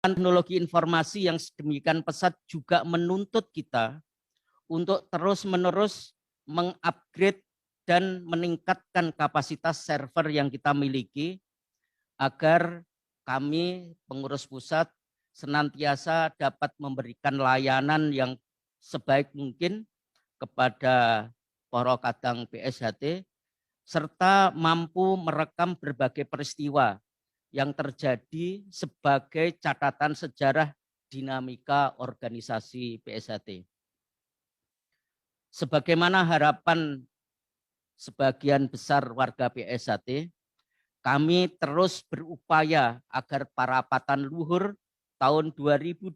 Teknologi informasi yang sedemikian pesat juga menuntut kita untuk terus-menerus mengupgrade dan meningkatkan kapasitas server yang kita miliki agar kami pengurus pusat senantiasa dapat memberikan layanan yang sebaik mungkin kepada para kadang PSHT serta mampu merekam berbagai peristiwa yang terjadi sebagai catatan sejarah dinamika organisasi PSHT. Sebagaimana harapan sebagian besar warga PSHT, kami terus berupaya agar parapatan luhur tahun 2021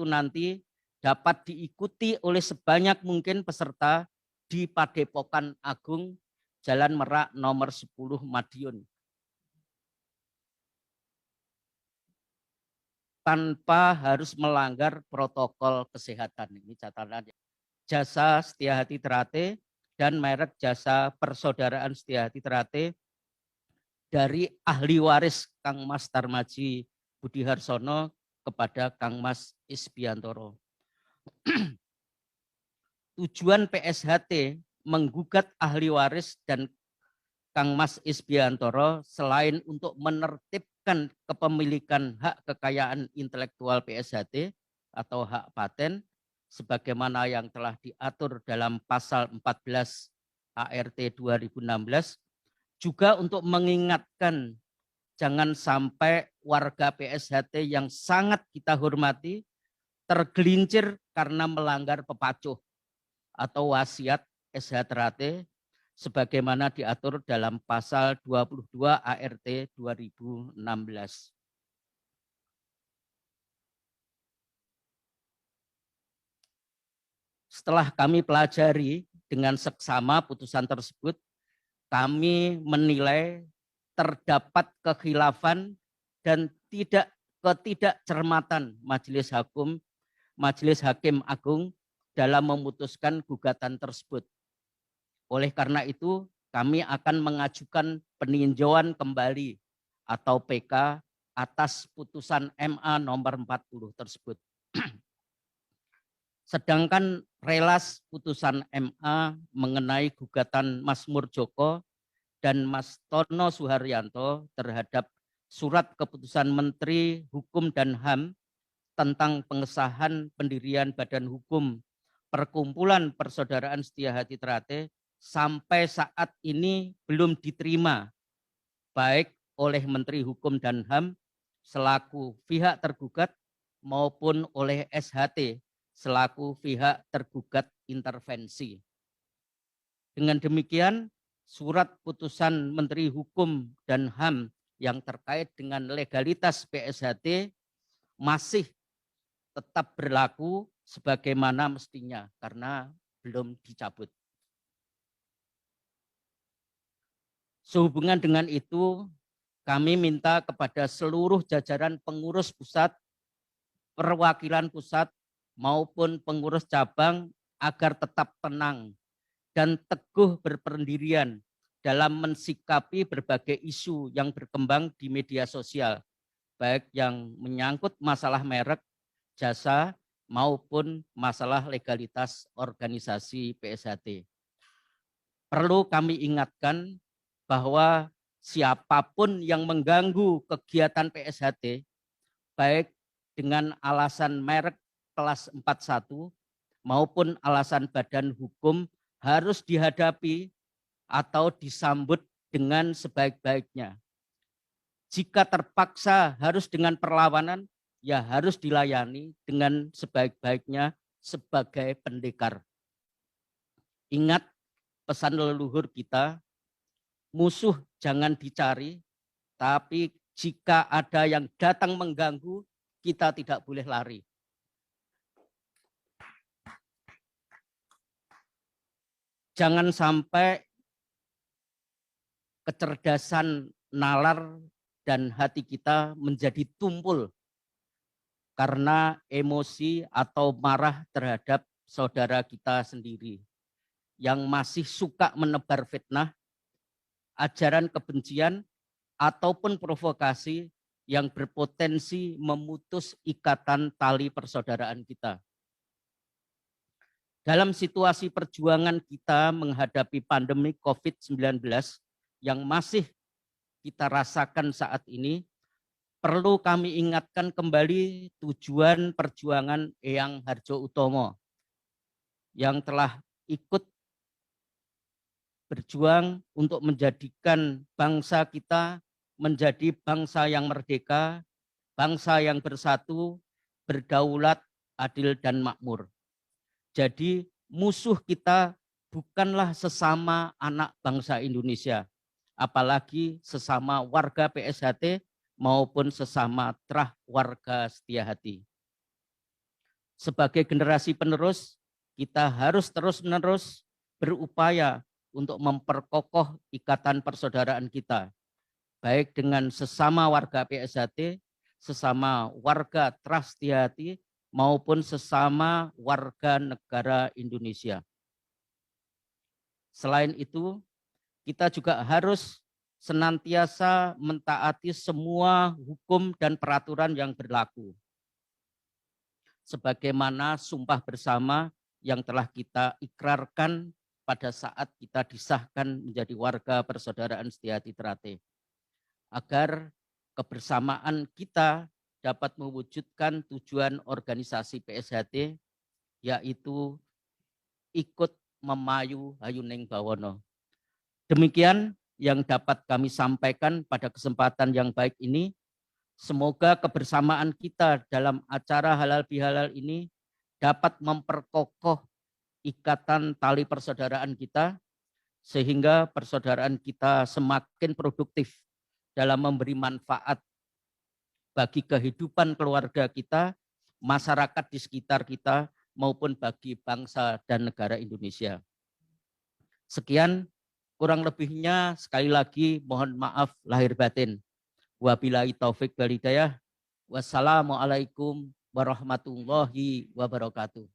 nanti dapat diikuti oleh sebanyak mungkin peserta di Padepokan Agung Jalan Merak nomor 10 Madiun. Tanpa harus melanggar protokol kesehatan. Ini catatan Jasa Setia Hati Terate dan merek Jasa Persaudaraan Setia Hati Terate dari ahli waris Kang Mas Tarmaji Budi Harsono kepada Kang Mas Isbiantoro. Tujuan PSHT menggugat ahli waris dan Kang Mas Isbiantoro selain untuk menertibkan kepemilikan hak kekayaan intelektual PSHT atau hak paten sebagaimana yang telah diatur dalam pasal 14 ART 2016, juga untuk mengingatkan jangan sampai warga PSHT yang sangat kita hormati tergelincir karena melanggar pepacuh atau wasiat SH Terate sebagaimana diatur dalam pasal 22 ART 2016. Setelah kami pelajari dengan seksama putusan tersebut, kami menilai terdapat kekhilafan dan ketidakcermatan Majelis Hakim Agung dalam memutuskan gugatan tersebut. Oleh karena itu, kami akan mengajukan peninjauan kembali atau PK atas putusan MA nomor 40 tersebut. Sedangkan relas putusan MA mengenai gugatan Mas Murjoko dan Mas Tono Suharyanto terhadap surat keputusan Menteri Hukum dan HAM tentang pengesahan pendirian Badan Hukum Perkumpulan Persaudaraan Setia Hati Terate sampai saat ini belum diterima baik oleh Menteri Hukum dan HAM selaku pihak tergugat maupun oleh SHT selaku pihak tergugat intervensi. Dengan demikian, surat putusan Menteri Hukum dan HAM yang terkait dengan legalitas PSHT masih tetap berlaku sebagaimana mestinya karena belum dicabut. Sehubungan dengan itu, kami minta kepada seluruh jajaran pengurus pusat, perwakilan pusat, maupun pengurus cabang agar tetap tenang dan teguh berpendirian dalam mensikapi berbagai isu yang berkembang di media sosial, baik yang menyangkut masalah merek, jasa, maupun masalah legalitas organisasi PSHT. Perlu kami ingatkan bahwa siapapun yang mengganggu kegiatan PSHT, baik dengan alasan merek kelas 41 maupun alasan badan hukum harus dihadapi atau disambut dengan sebaik-baiknya. Jika terpaksa harus dengan perlawanan, ya harus dilayani dengan sebaik-baiknya sebagai pendekar. Ingat pesan leluhur kita, musuh jangan dicari, tapi jika ada yang datang mengganggu, kita tidak boleh lari. Jangan sampai kecerdasan nalar dan hati kita menjadi tumpul karena emosi atau marah terhadap saudara kita sendiri yang masih suka menebar fitnah, ajaran kebencian, ataupun provokasi yang berpotensi memutus ikatan tali persaudaraan kita. Dalam situasi perjuangan kita menghadapi pandemi COVID-19 yang masih kita rasakan saat ini, perlu kami ingatkan kembali tujuan perjuangan Eyang Harjo Utomo yang telah ikut berjuang untuk menjadikan bangsa kita menjadi bangsa yang merdeka, bangsa yang bersatu, berdaulat, adil, dan makmur. Jadi musuh kita bukanlah sesama anak bangsa Indonesia, apalagi sesama warga PSHT maupun sesama terah warga setia hati. Sebagai generasi penerus, kita harus terus-menerus berupaya untuk memperkokoh ikatan persaudaraan kita, baik dengan sesama warga PSHT, sesama warga terah setia hati, maupun sesama warga negara Indonesia. Selain itu, kita juga harus senantiasa mentaati semua hukum dan peraturan yang berlaku. Sebagaimana sumpah bersama yang telah kita ikrarkan pada saat kita disahkan menjadi warga persaudaraan setia hati Ternate. Agar kebersamaan kita dapat mewujudkan tujuan organisasi PSHT, yaitu ikut memayu hayuning bawono. Demikian yang dapat kami sampaikan pada kesempatan yang baik ini. Semoga kebersamaan kita dalam acara halal bihalal ini dapat memperkokoh ikatan tali persaudaraan kita, sehingga persaudaraan kita semakin produktif dalam memberi manfaat bagi kehidupan keluarga kita, masyarakat di sekitar kita, maupun bagi bangsa dan negara Indonesia. Sekian, kurang lebihnya sekali lagi mohon maaf lahir batin. Wabillahi taufik wal hidayah. Wassalamualaikum warahmatullahi wabarakatuh.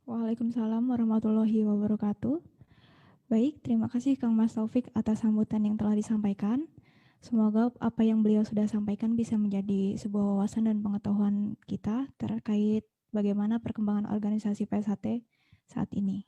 Waalaikumsalam warahmatullahi wabarakatuh. Baik, terima kasih Kang Mas Taufik atas sambutan yang telah disampaikan. Semoga apa yang beliau sudah sampaikan bisa menjadi sebuah wawasan dan pengetahuan kita terkait bagaimana perkembangan organisasi PSHT saat ini.